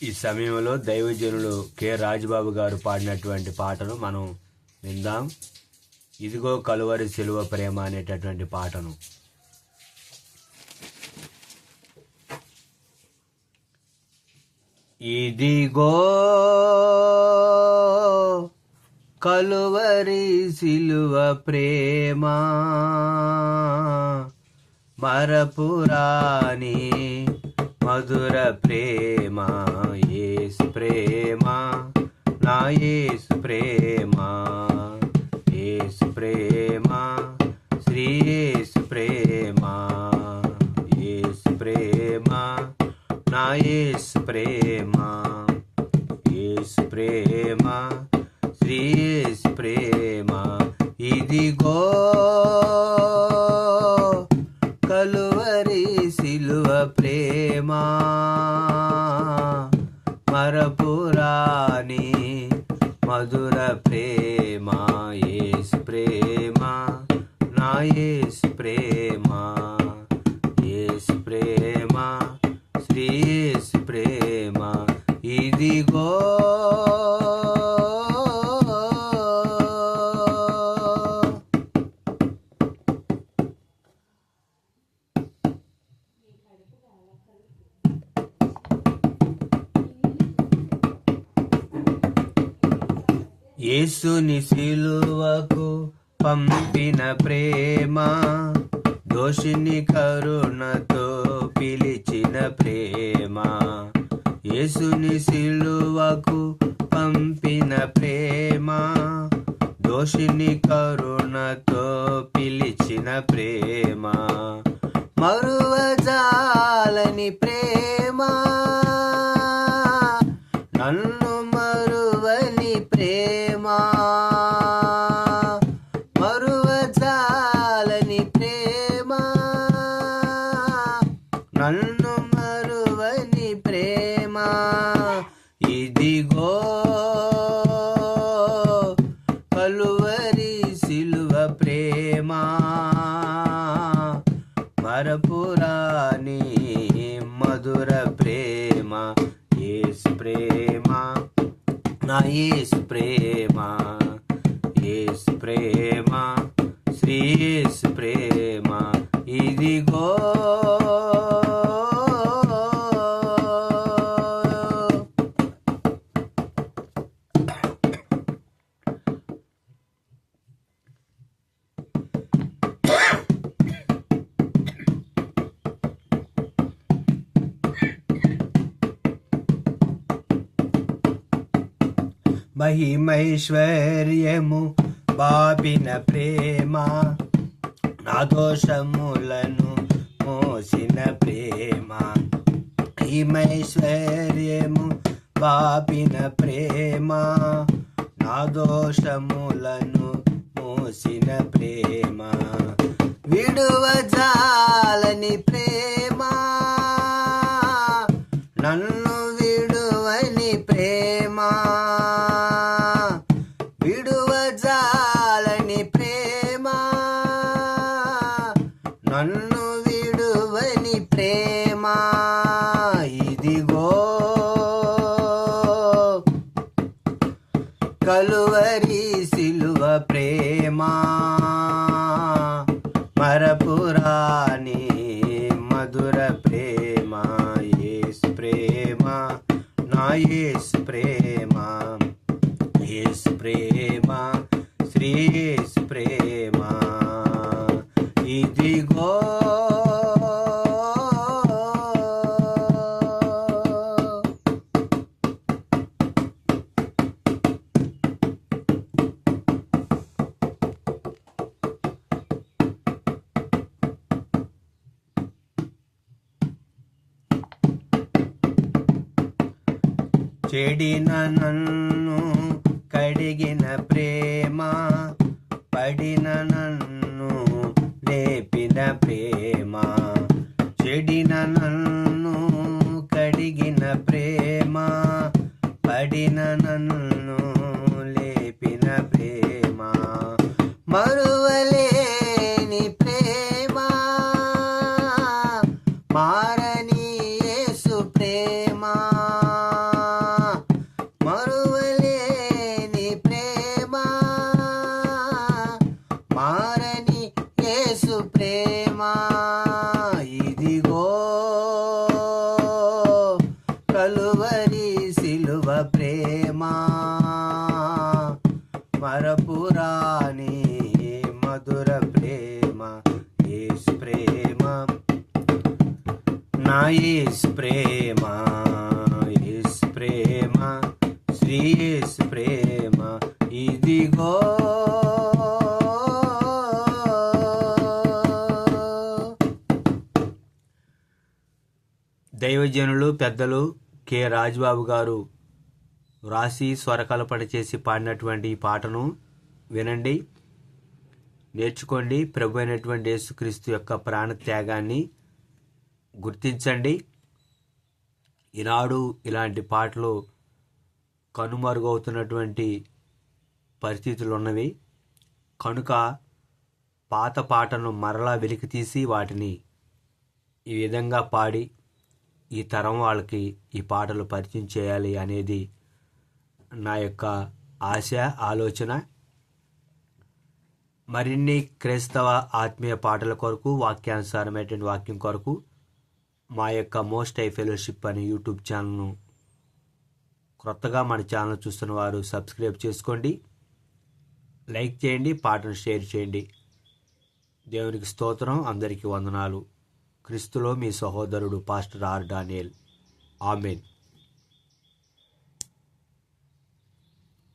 ఈ సమయంలో దైవజనులు కె రాజబాబు గారు పాడినటువంటి పాటను మనం విందాం. ఇదిగో కలువరి సిలువ ప్రేమ అనేటటువంటి పాటను. ఇదిగో కలువరి సిలువ ప్రేమ మరపురాని మధుర ప్రేమ, యేసు ప్రేమ, నా యేసు ప్రేమ, యేసు ప్రేమ, శ్రీ యేసు ప్రేమ, యేసు ప్రేమ, నా యేసు ప్రేమ, యేసు ప్రేమ, శ్రీ యేసు ప్రేమ. ఇదిగో కలువరి సిలువ ప్రేమ మరపురాని మధుర ప్రేమ, యేసు ప్రేమ, నా యేసు ప్రేమ, యేసు ప్రేమ, శ్రీ యేసు ప్రేమ. ఇదిగో యేసుని సిలువకు పంపిన ప్రేమ, దోషిని కరుణతో పిలిచిన ప్రేమ. యేసుని సిలువకు పంపిన ప్రేమ, దోషిని కరుణతో పిలిచిన ప్రేమ. మరువజాలని ప్రేమ, నన్ను మరువని ప్రేమ, మరువజాలని ప్రేమ, నన్ను మరువని ప్రేమ. ఇదిగో కలువరి సిలువ ప్రేమ మరపురాని మధుర ప్రేమ, యేసు ప్రేమ, నా యేసు ప్రేమ, యేసు ప్రేమ, శ్రీ యేసు ప్రేమ. ఇదిగో మహిమైశ్వర్యము బాపిన ప్రేమ, నా దోషములను మోసిన ప్రేమ. మహిమైశ్వర్యము బాపిన ప్రేమ, నా దోషములను మోసిన ప్రేమ. విడువజాలని ప్రేమ, నన్ను విడువని ప్రేమ, విడువజాలని ప్రేమ, నన్ను విడువని ప్రేమ. ఇదిగో కలువరి సిలువ ప్రేమ మరపురాని మధుర ప్రేమ, యేసు ప్రేమ, నా యేసు ప్రేమ, యేసు ప్రేమ, శ్రీ యేసు ప్రేమ. ఇదిగో చెడిన నన్ను కడిగిన ప్రేమ, పడిన నన్ను లేపిన ప్రేమ. చెడిన నన్ను కడిగిన ప్రేమ, పడిన నన్ను లేపిన ప్రేమ. మరువలేని ప్రేమ, మారని యేసు ప్రేమ, నా యేసు ప్రేమ, యేసు ప్రేమ, శ్రీ యేసు ప్రేమ ఇదిగో. దైవజనులు పెద్దలు కె రాజ్బాబు గారు వ్రాసి స్వరకల్పన చేసి పాడినటువంటి ఈ పాటను వినండి, నేర్చుకోండి. ప్రభు అయినటువంటి యేసుక్రీస్తు యొక్క ప్రాణత్యాగాన్ని గుర్తించండి. ఈనాడు ఇలాంటి పాటలు కనుమరుగవుతున్నటువంటి పరిస్థితులు ఉన్నవి కనుక పాత పాటను మరలా వెలికితీసి వాటిని ఈ విధంగా పాడి ఈ తరం వాళ్ళకి ఈ పాటలు పరిచయం చేయాలి అనేది నా యొక్క ఆశ, ఆలోచన. మరిన్ని క్రైస్తవ ఆత్మీయ పాటల కొరకు, వాక్యానుసారమైనటువంటి వాక్యం కొరకు మా యొక్క మోస్ట్ హై ఫెలోషిప్ అనే యూట్యూబ్ ఛానల్ను క్రొత్తగా మన ఛానల్ చూస్తున్న వారు సబ్స్క్రైబ్ చేసుకోండి, లైక్ చేయండి, పాటను షేర్ చేయండి. దేవునికి స్తోత్రం. అందరికీ వందనాలు. క్రీస్తులో మీ సహోదరుడు పాస్టర్ ఆర్ డానియల్. ఆమెన్.